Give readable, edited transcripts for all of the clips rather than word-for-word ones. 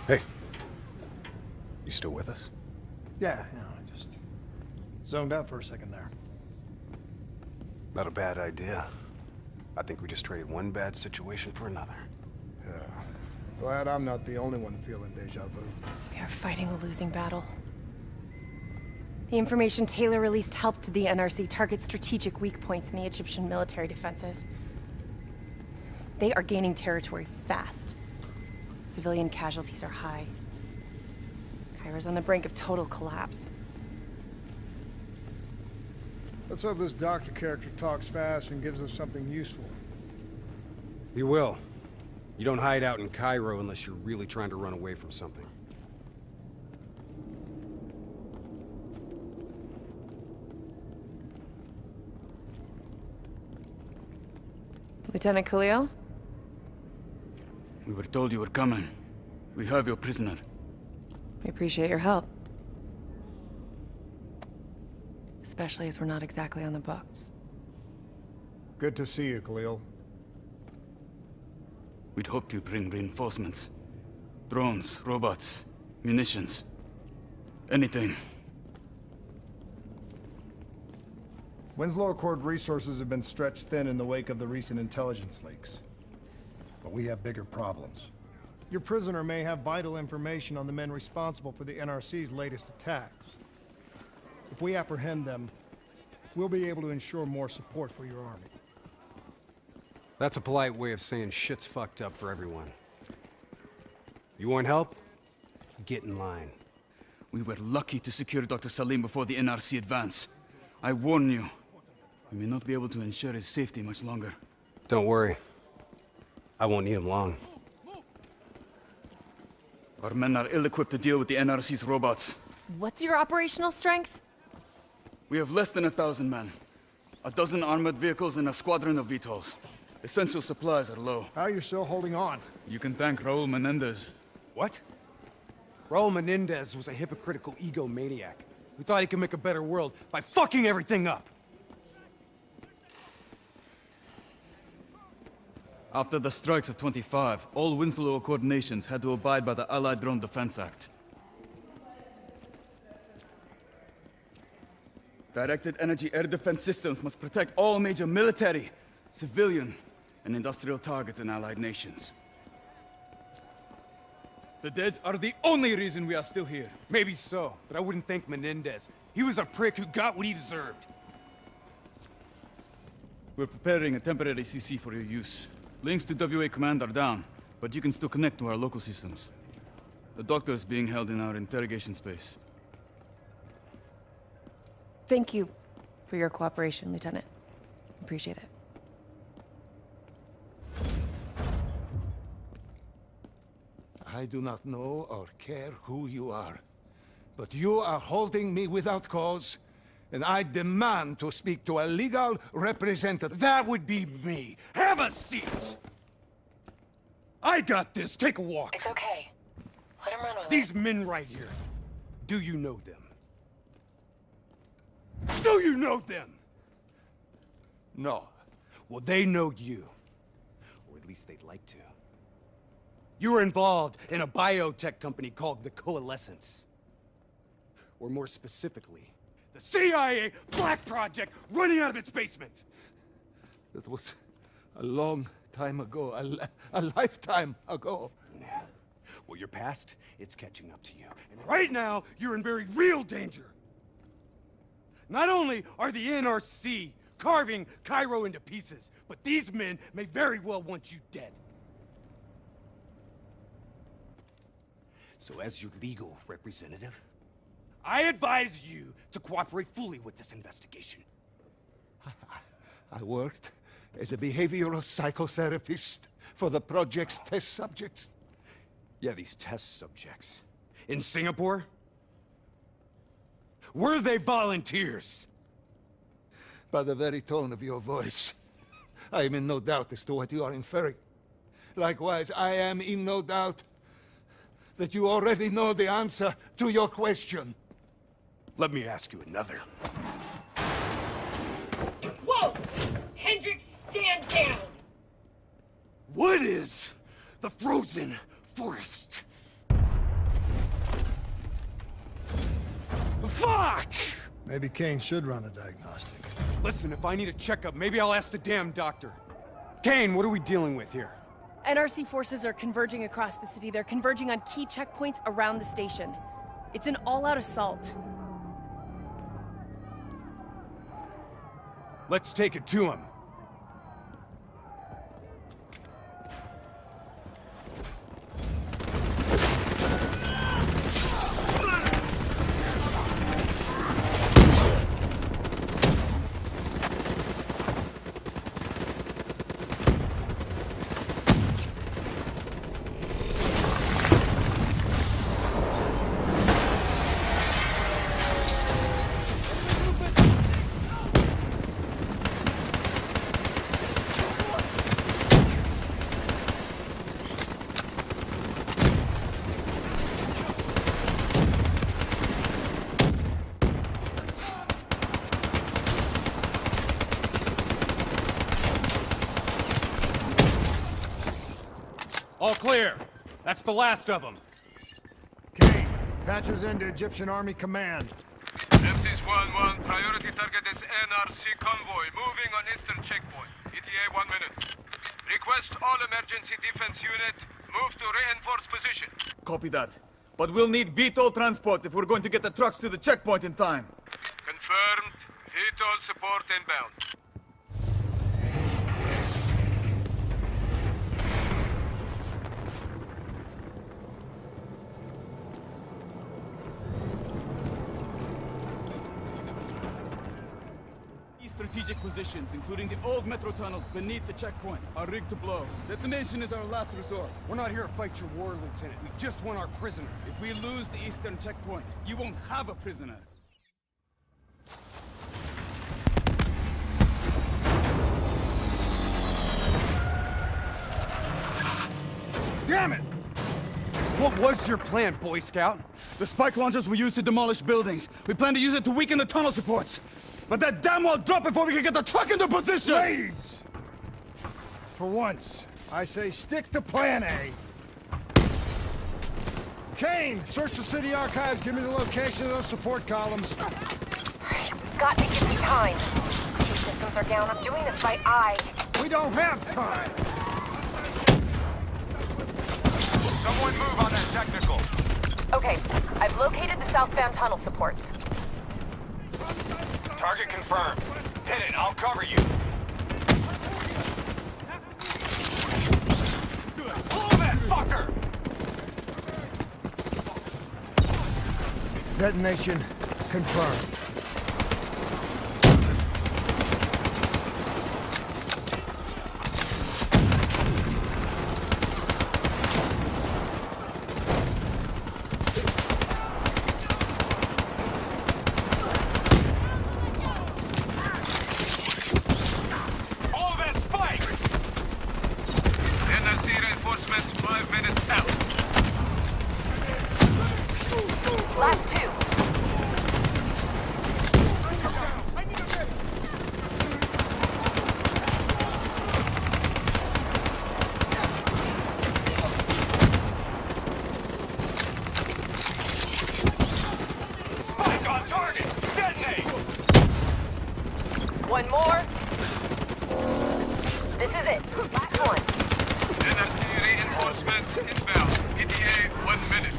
Hey. You still with us? Yeah, I just zoned out for a second there. Not a bad idea. I think we just traded one bad situation for another. Yeah. Glad I'm not the only one feeling deja vu. We are fighting a losing battle. The information Taylor released helped the NRC target strategic weak points in the Egyptian military defenses. They are gaining territory fast. Civilian casualties are high. Cairo's on the brink of total collapse. Let's hope this doctor character talks fast and gives us something useful. He will. You don't hide out in Cairo unless you're really trying to run away from something. Lieutenant Khalil? We were told you were coming. We have your prisoner. We appreciate your help. Especially as we're not exactly on the books. Good to see you, Khalil. We'd hoped to bring reinforcements. Drones, robots, munitions. Anything. Winslow Accord resources have been stretched thin in the wake of the recent intelligence leaks. But we have bigger problems. Your prisoner may have vital information on the men responsible for the NRC's latest attacks. If we apprehend them, we'll be able to ensure more support for your army. That's a polite way of saying shit's fucked up for everyone. You want help? Get in line. We were lucky to secure Dr. Salim before the NRC advance. I warn you, we may not be able to ensure his safety much longer. Don't worry. I won't need him long. Our men are ill-equipped to deal with the NRC's robots. What's your operational strength? We have less than 1,000 men. 12 armored vehicles and a squadron of VTOLs. Essential supplies are low. How are you still holding on? You can thank Raul Menendez. What? Raul Menendez was a hypocritical egomaniac who thought he could make a better world by fucking everything up. After the strikes of 25, all Winslow Accord nations had to abide by the Allied Drone Defense Act. Directed energy air defense systems must protect all major military, civilian, and industrial targets in allied nations. The dead are the only reason we are still here. Maybe so, but I wouldn't thank Menendez. He was a prick who got what he deserved. We're preparing a temporary CC for your use. Links to WA Command are down, but you can still connect to our local systems. The doctor is being held in our interrogation space. Thank you for your cooperation, Lieutenant. Appreciate it. I do not know or care who you are, but you are holding me without cause, and I demand to speak to a legal representative. That would be me. Have a seat! I got this. Take a walk. It's okay. Let him run with These men right here. Do you know them? Do you know them? No. Well, they know you. Or at least they'd like to. You were involved in a biotech company called the Coalescence. Or more specifically, the CIA Black Project running out of its basement. That was a long time ago, a lifetime ago. Yeah. Well, your past, it's catching up to you. And right now, you're in very real danger. Not only are the NRC carving Cairo into pieces, but these men may very well want you dead. So as your legal representative, I advise you to cooperate fully with this investigation. I worked as a behavioral psychotherapist for the project's test subjects. Yeah, these test subjects. In Singapore? Were they volunteers? By the very tone of your voice, I am in no doubt as to what you are inferring. Likewise, I am in no doubt that you already know the answer to your question. Let me ask you another. Whoa! Hendricks, stand down! What is the frozen forest? Fuck! Maybe Kane should run a diagnostic. Listen, if I need a checkup, maybe I'll ask the damn doctor. Kane, what are we dealing with here? NRC forces are converging across the city. They're converging on key checkpoints around the station. It's an all-out assault. Let's take it to him. All clear. That's the last of them. Kane, patches into Egyptian Army Command. MC's 1-1, priority target is NRC convoy, moving on eastern checkpoint. ETA 1 minute. Request all emergency defense unit, move to reinforced position. Copy that. But we'll need VTOL transport if we're going to get the trucks to the checkpoint in time. Confirmed. VTOL support inbound. Strategic positions, including the old metro tunnels beneath the checkpoint, are rigged to blow. Detonation is our last resort. We're not here to fight your war, Lieutenant. We just want our prisoner. If we lose the eastern checkpoint, you won't have a prisoner. Damn it! What was your plan, Boy Scout? The spike launchers were used to demolish buildings. We plan to use it to weaken the tunnel supports. But that damn well drop before we can get the truck into position! Ladies! For once, I say stick to plan A. Kane, search the city archives. Give me the location of those support columns. You've got to give me time. These systems are down. I'm doing this by eye. We don't have time. Someone move on that technical. Okay, I've located the southbound tunnel supports. Target confirmed. Hit it, I'll cover you. Pull that fucker! Detonation confirmed. Last two. Spike on target! Detonate! One more. This is it. Last one. NRC reinforcements inbound. ETA 1 minute.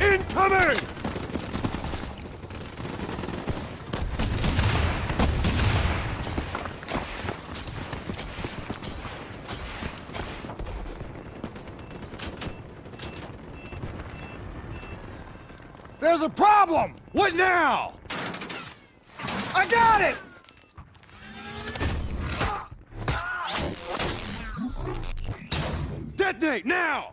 Incoming! There's a problem! What now? I got it! Detonate now!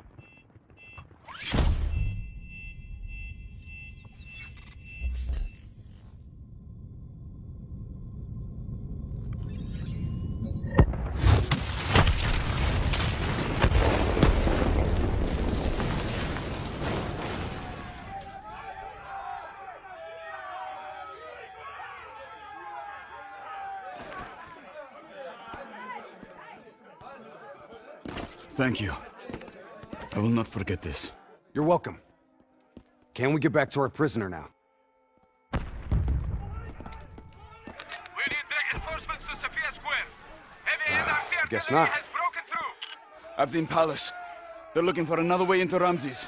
Thank you. I will not forget this. You're welcome. Can we get back to our prisoner now? We need reinforcements to Sophia Square. Heavy NRC guess artillery not. has broken through. Abdin Palace. They're looking for another way into Ramses.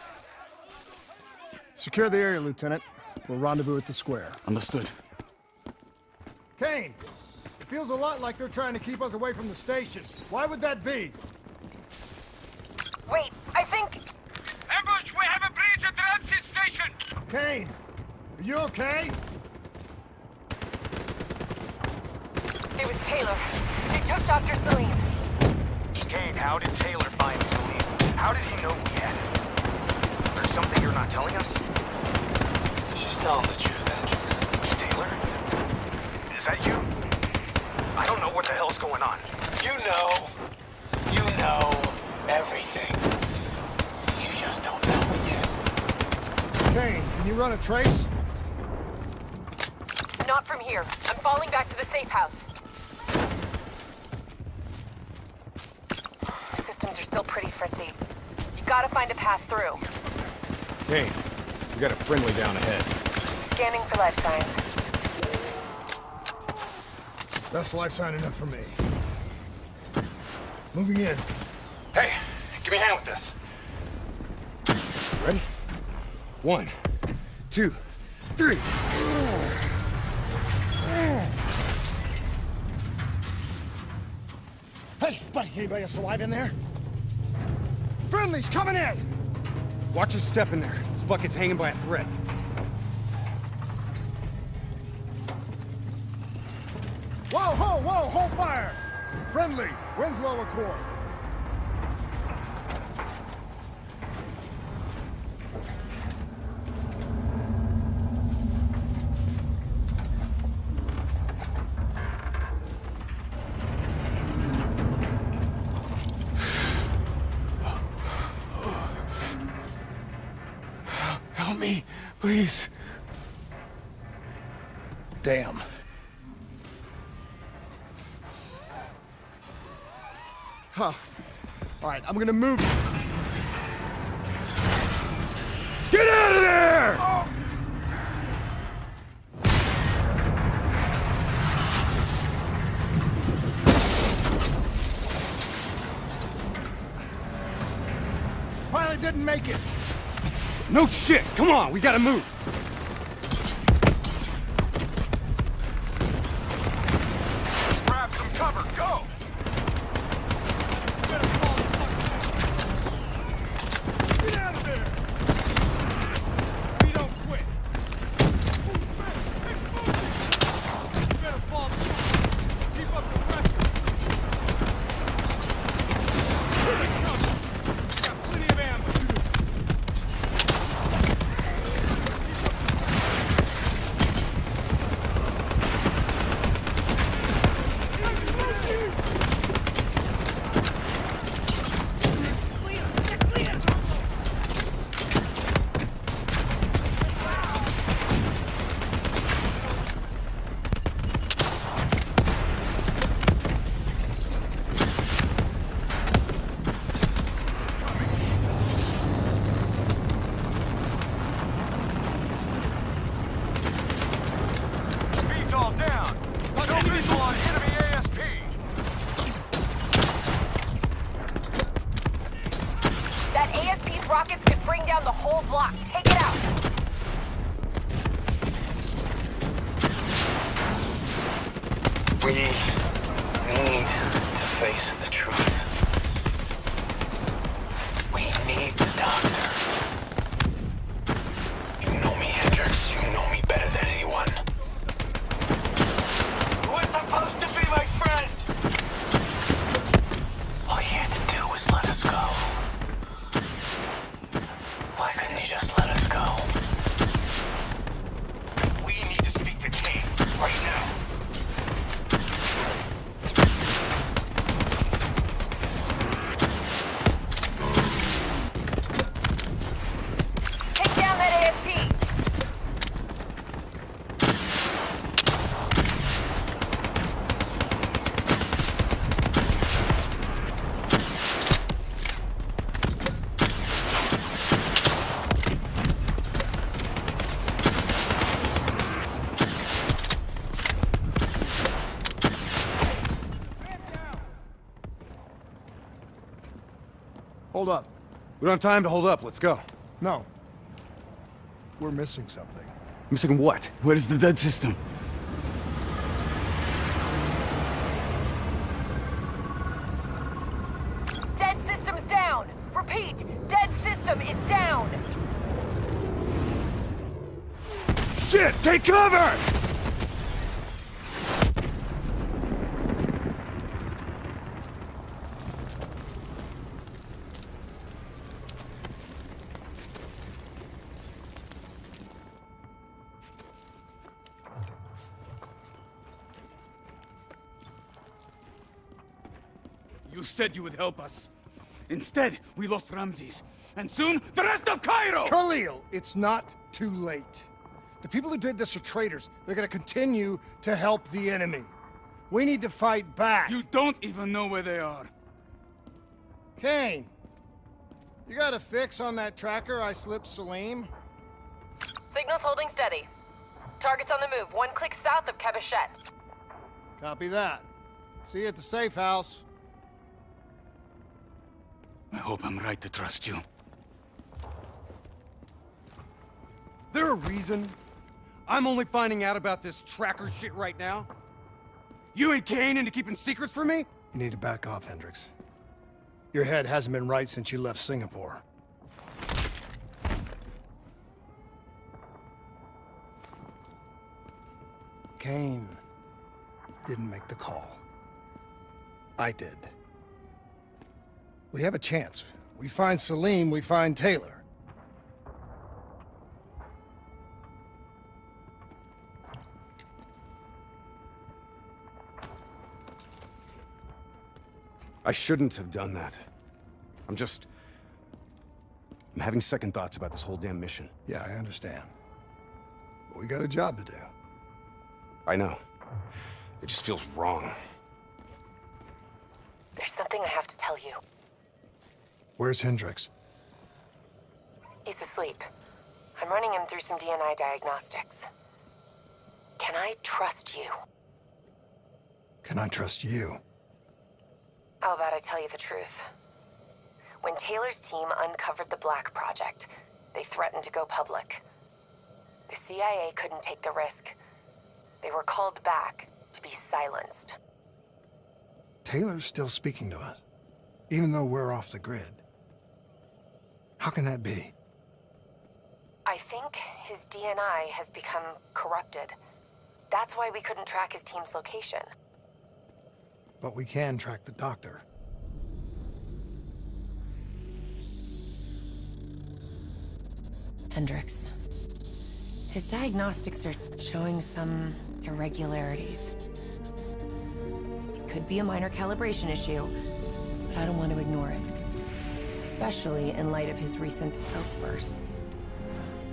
Secure the area, Lieutenant. We'll rendezvous at the square. Understood. Kane! It feels a lot like they're trying to keep us away from the station. Why would that be? Wait, I think... Ambush! We have a breach at Ramses Station! Kane! Are you okay? It was Taylor. They took Dr. Salim. Kane, how did Taylor find Salim? How did he know we had him? There's something you're not telling us? She's telling the truth, Hendricks. Taylor? Is that you? I don't know what the hell's going on. You know everything. You just don't know yet. Kane, can you run a trace? Not from here. I'm falling back to the safe house. The systems are still pretty fritzy. You gotta find a path through. Hey, we got a friendly down ahead. Scanning for life signs. That's life sign enough for me. Moving in. Hey, give me a hand with this. Ready? 1, 2, 3. Hey, buddy, anybody else alive in there? Friendly's coming in! Watch your step in there. This bucket's hanging by a thread. Whoa, hold fire! Friendly, Winslow Accord. Help me, please. Damn. Huh. All right, I'm gonna move. Get out of there! Pilot didn't make it. No shit! Come on, we gotta move! Grab some cover, go! Get out of there! We don't quit. You better fall. Keep up the pressure. Here they come. Got plenty of ammo. Speed's all down. No visual on enemy ASP. That ASP's rockets could bring down the whole block. Take it out. We need to face the truth. We need the doctor. You know me, Hendricks. You know me better than anyone. Who was supposed to be my friend? All you had to do was let us go. Why couldn't you just let us go? We need to speak to Kane right now. Hold up. We don't have time to hold up. Let's go. No. We're missing something. Missing what? Where is the dead system? Dead system's down! Repeat, dead system is down! Shit! Take cover! You said you would help us. Instead, we lost Ramses. And soon, the rest of Cairo! Khalil, it's not too late. The people who did this are traitors. They're gonna continue to help the enemy. We need to fight back. You don't even know where they are. Kane, you got a fix on that tracker I slipped Salim? Signal's holding steady. Target's on the move, 1 click south of Cabachette. Copy that. See you at the safe house. I hope I'm right to trust you. There a reason I'm only finding out about this tracker shit right now? You and Kane into keeping secrets from me? You need to back off, Hendricks. Your head hasn't been right since you left Singapore. Kane didn't make the call. I did. We have a chance. We find Salim, we find Taylor. I shouldn't have done that. I'm having second thoughts about this whole damn mission. Yeah, I understand. But we got a job to do. I know. It just feels wrong. There's something I have to tell you. Where's Hendricks? He's asleep. I'm running him through some DNA diagnostics. Can I trust you? Can I trust you? How about I tell you the truth? When Taylor's team uncovered the Black Project, they threatened to go public. The CIA couldn't take the risk. They were called back to be silenced. Taylor's still speaking to us, even though we're off the grid. How can that be? I think his DNA has become corrupted. That's why we couldn't track his team's location. But we can track the doctor. Hendricks. His diagnostics are showing some irregularities. It could be a minor calibration issue, but I don't want to ignore it. Especially in light of his recent outbursts.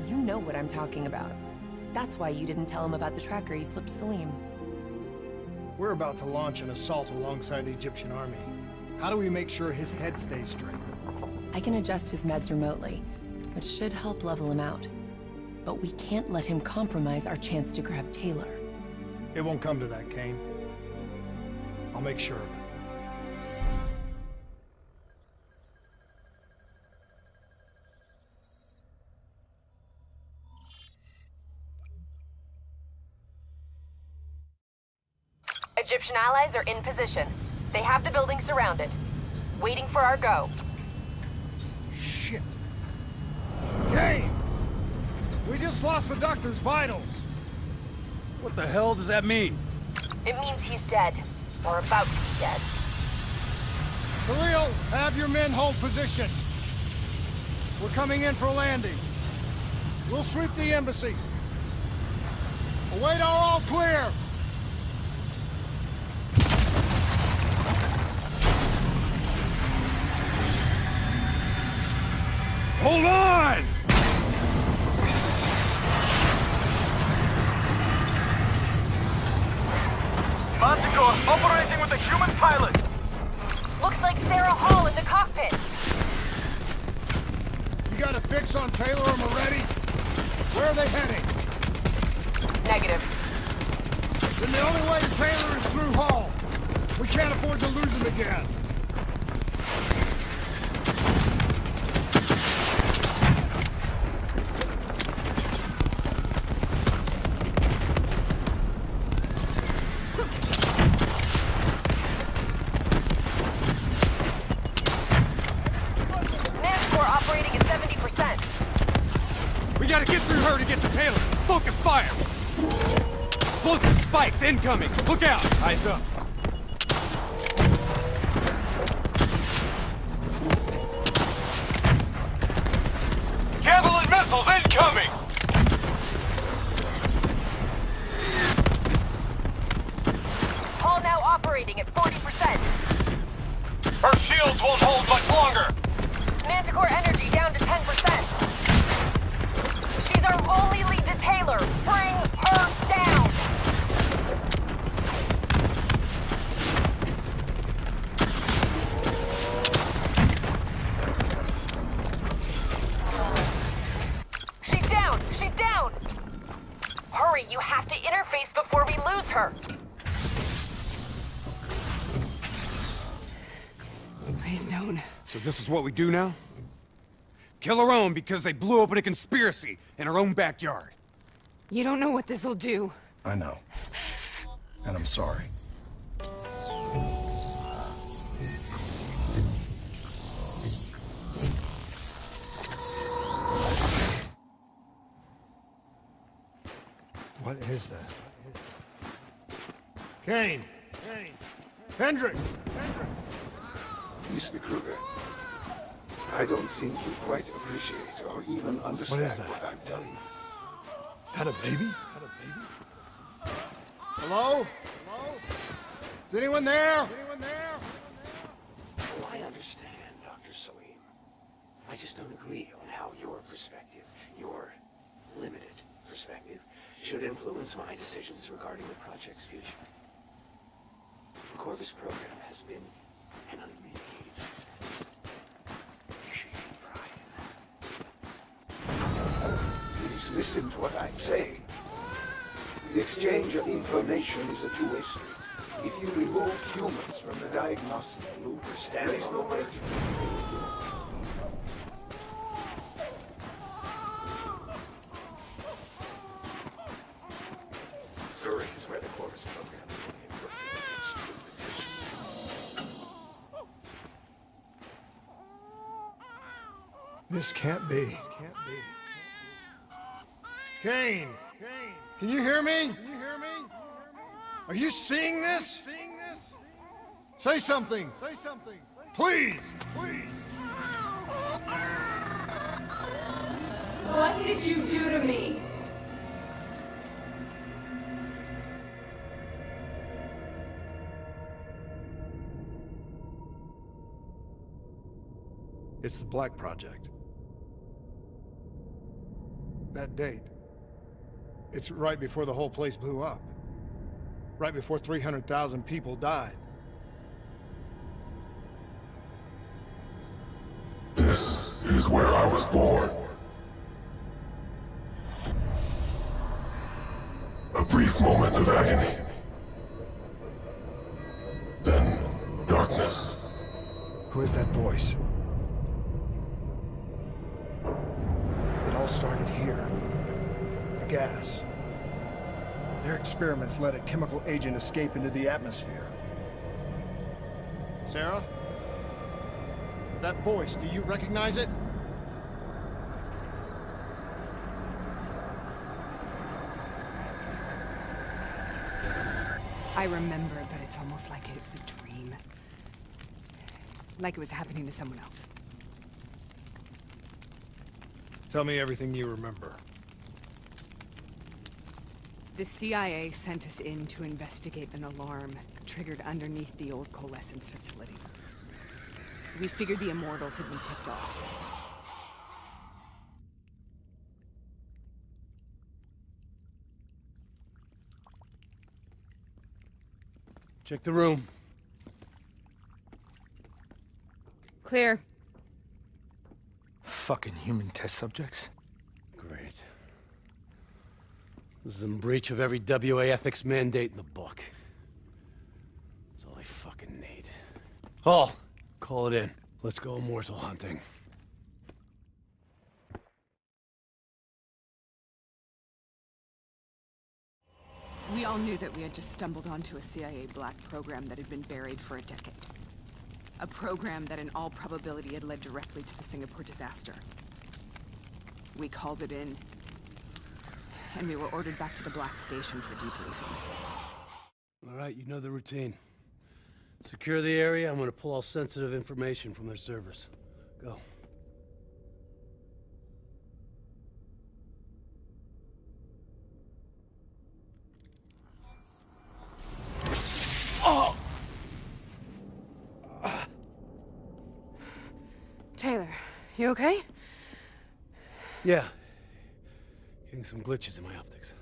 You know what I'm talking about. That's why you didn't tell him about the tracker you slipped Salim. We're about to launch an assault alongside the Egyptian army. How do we make sure his head stays straight? I can adjust his meds remotely, which should help level him out. But we can't let him compromise our chance to grab Taylor. It won't come to that, Kane. I'll make sure of it. Egyptian allies are in position. They have the building surrounded. Waiting for our go. Shit. Kane! We just lost the doctor's vitals. What the hell does that mean? It means he's dead. Or about to be dead. Khalil, have your men hold position. We're coming in for landing. We'll sweep the embassy. Await all clear. Hold on! Manticore operating with a human pilot. Looks like Sarah Hall in the cockpit. You got a fix on Taylor and Moretti? Where are they heading? Negative. Then the only way to Taylor is through Hall. We can't afford to lose him again. gotta get through her to get to Taylor. Focus fire. Explosive spikes incoming. Look out. Eyes up. Javelin missiles incoming! Hull now operating at 40%. Her shields won't hold much longer! Manticore energy down to 10%. She's our only lead to Taylor. Bring her down! She's down! She's down! Hurry, you have to interface before we lose her. Please don't. So this is what we do now? Kill her own because they blew open a conspiracy in her own backyard. You don't know what this'll do. I know. And I'm sorry. What is that? Kane! Kane! Hendrik! Mr. Kruger, I don't think you quite appreciate or even understand what I'm telling you. Is that a baby? Hello? Hello? Is anyone there? Anyone there? Oh, I understand, Dr. Salim. I just don't agree on how your perspective, your limited perspective, should influence my decisions regarding the project's future. The Corvus program has been an unmitigated success. You should take pride in that. Please listen to what I'm saying. The exchange of information is a two-way street. If you remove humans from the diagnostic loop, there is no way to... Zurich is where the Corvus program will fulfill its true potential. This can't be. Kane! Can you hear me? Are you seeing this? Say something! Please! What did you do to me? It's the Black Project. That date. It's right before the whole place blew up. Right before 300,000 people died. This is where I was born. A brief moment of agony. Then, darkness. Who is that voice? It all started here. The gas. Their experiments let a chemical agent escape into the atmosphere. Sarah? That voice, do you recognize it? I remember, but it's almost like it was a dream. Like it was happening to someone else. Tell me everything you remember. The CIA sent us in to investigate an alarm triggered underneath the old coalescence facility. We figured the Immortals had been tipped off. Check the room. Clear. Fucking human test subjects? Great. This is in breach of every WA ethics mandate in the book. That's all I fucking need. Hall, call it in. Let's go immortal hunting. We all knew that we had just stumbled onto a CIA black program that had been buried for a decade. A program that in all probability had led directly to the Singapore disaster. We called it in, and we were ordered back to the Black Station for debriefing. All right, you know the routine. Secure the area. I'm gonna pull all sensitive information from their servers. Go. Taylor, you okay? Yeah. Getting some glitches in my optics.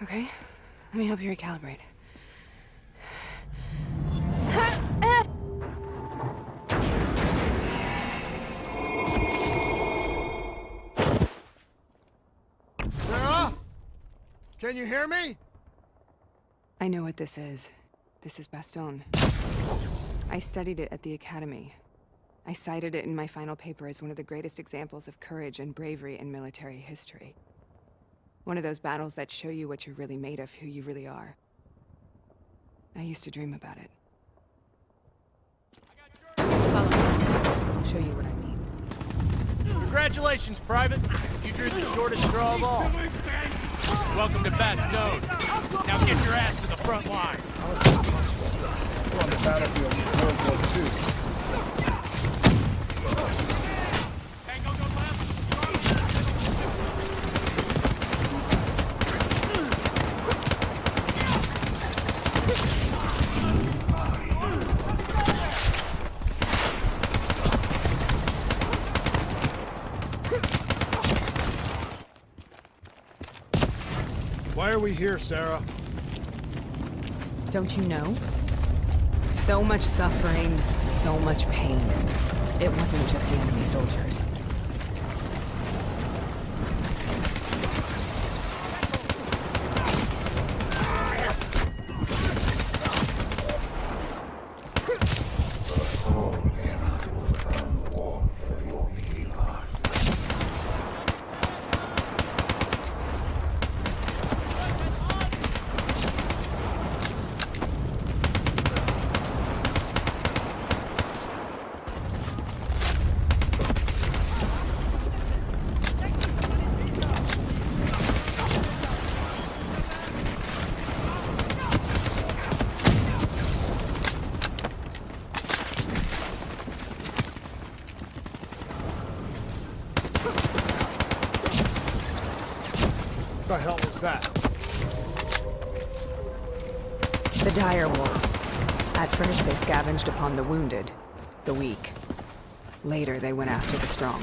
Okay, let me help you recalibrate. Sarah? Can you hear me? I know what this is. This is Baston. I studied it at the academy. I cited it in my final paper as one of the greatest examples of courage and bravery in military history. One of those battles that show you what you're really made of, who you really are. I used to dream about it. Follow me. I'll show you what I mean. Congratulations, Private. You drew the shortest straw of all. Welcome to Baston. Now get your ass to the front line. How is that possible? We're on the battlefield of World War II. Tango, go left. Why are we here, Sarah? Don't you know? So much suffering, so much pain. It wasn't just the enemy soldiers. What the hell was that? The dire wolves. At first they scavenged upon the wounded, the weak. Later they went after the strong.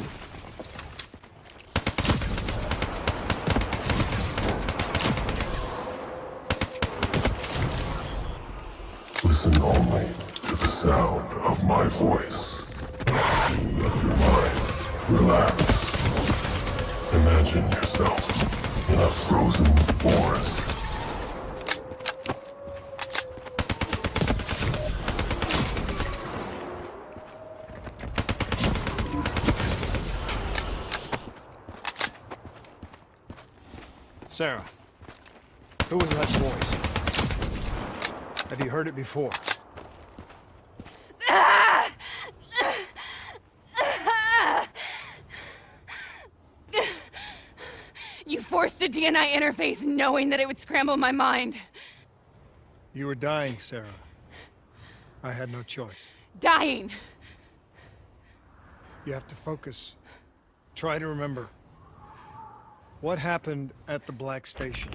Listen only to the sound of my voice. Let your mind relax. Imagine yourself in a frozen forest. Sarah, who was that voice? Have you heard it before? You forced a DNI interface knowing that it would scramble my mind. You were dying, Sarah. I had no choice. Dying! You have to focus. Try to remember. What happened at the Black Station?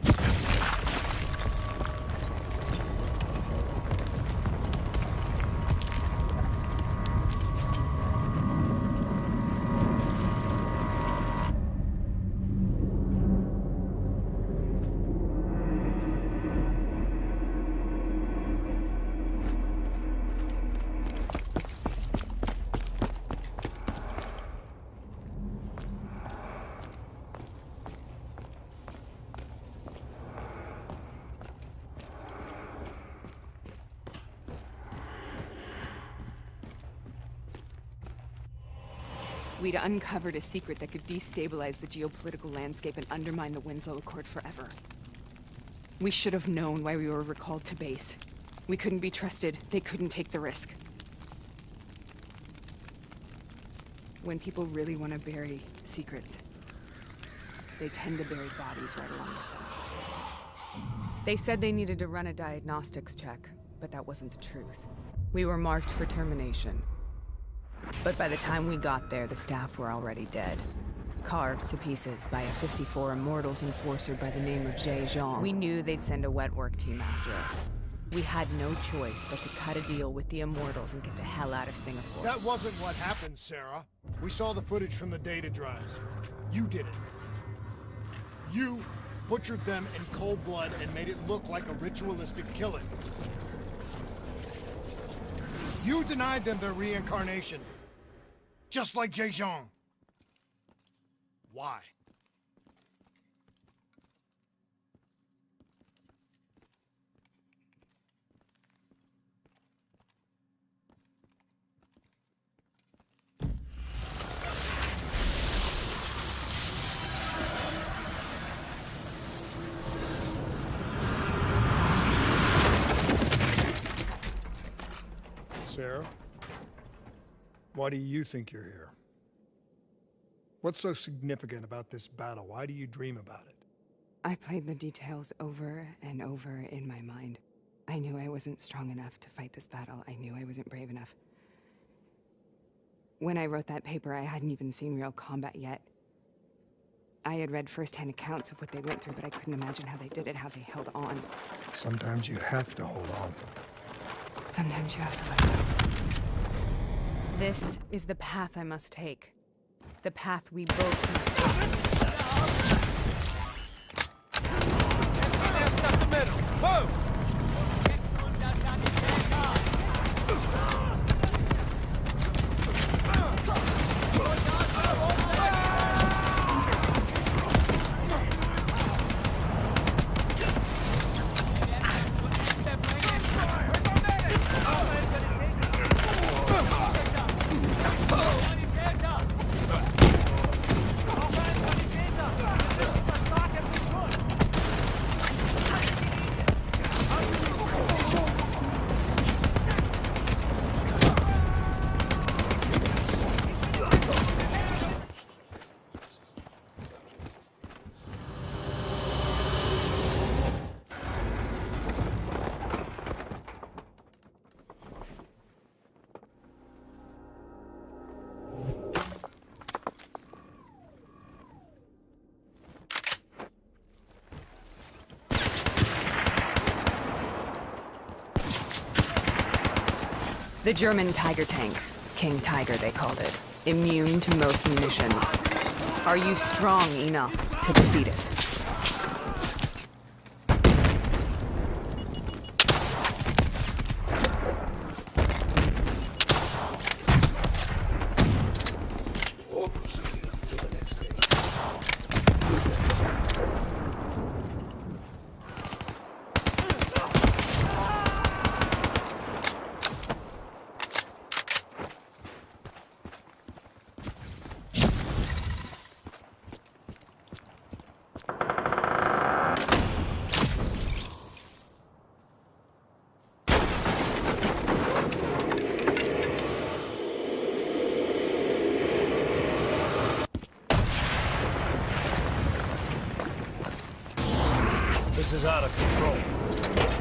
We'd uncovered a secret that could destabilize the geopolitical landscape and undermine the Winslow Accord forever. We should have known why we were recalled to base. We couldn't be trusted. They couldn't take the risk. When people really want to bury secrets, they tend to bury bodies right along with them. They said they needed to run a diagnostics check, but that wasn't the truth. We were marked for termination. But by the time we got there, the staff were already dead. Carved to pieces by a 54 Immortals enforcer by the name of Jay Zhang. We knew they'd send a wet work team after us. We had no choice but to cut a deal with the Immortals and get the hell out of Singapore. That wasn't what happened, Sarah. We saw the footage from the data drives. You did it. You butchered them in cold blood and made it look like a ritualistic killing. You denied them their reincarnation. Just like Jay Zhang. Why? Sarah, why do you think you're here? What's so significant about this battle? Why do you dream about it? I played the details over and over in my mind. I knew I wasn't strong enough to fight this battle. I knew I wasn't brave enough. When I wrote that paper, I hadn't even seen real combat yet. I had read first-hand accounts of what they went through, but I couldn't imagine how they did it, how they held on. Sometimes you have to hold on. Sometimes you have to let go. This is the path I must take. The path we both must take. The German Tiger tank. King Tiger, they called it. Immune to most munitions. Are you strong enough to defeat it? This is out of control.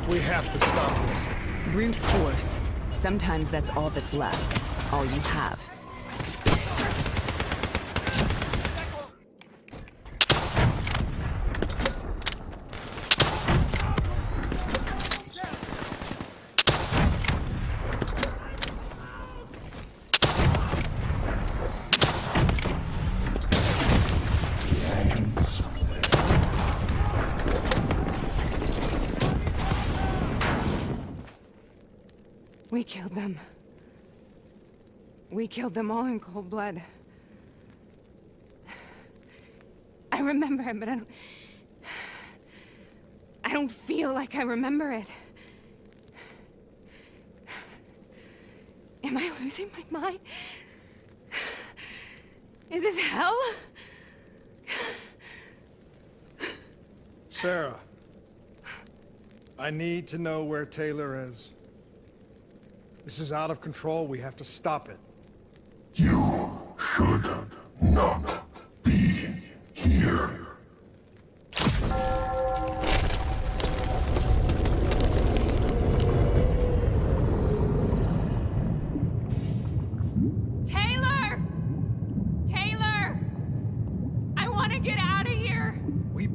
We have to stop this. Brute force. Sometimes that's all that's left. All you have. We killed them. We killed them all in cold blood. I remember it, but I don't feel like I remember it. Am I losing my mind? Is this hell? Sarah, I need to know where Taylor is. This is out of control. We have to stop it. You should not be here.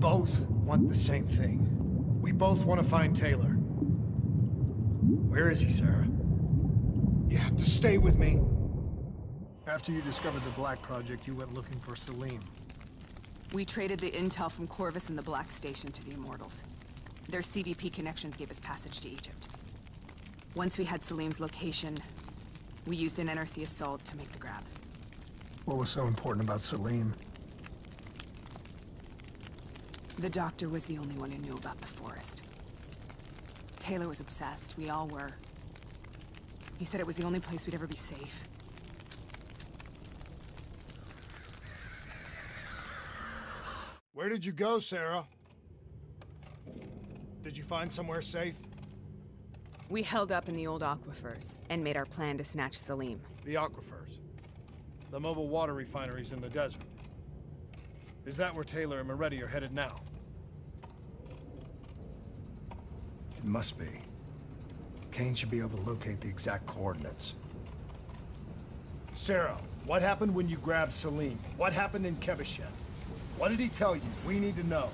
both want the same thing. We both want to find Taylor. Where is he, Sarah? You have to stay with me. After you discovered the Black Project, you went looking for Salim. We traded the intel from Corvus and the Black Station to the Immortals. Their CDP connections gave us passage to Egypt. Once we had Salim's location, we used an NRC assault to make the grab. What was so important about Salim? The doctor was the only one who knew about the forest. Taylor was obsessed. We all were. He said it was the only place we'd ever be safe. Where did you go, Sarah? Did you find somewhere safe? We held up in the old aquifers and made our plan to snatch Salim. The aquifers? The mobile water refineries in the desert? Is that where Taylor and Moretti are headed now? It must be. Kane should be able to locate the exact coordinates. Sarah, what happened when you grabbed Salim? What happened in Kebashet? What did he tell you? We need to know.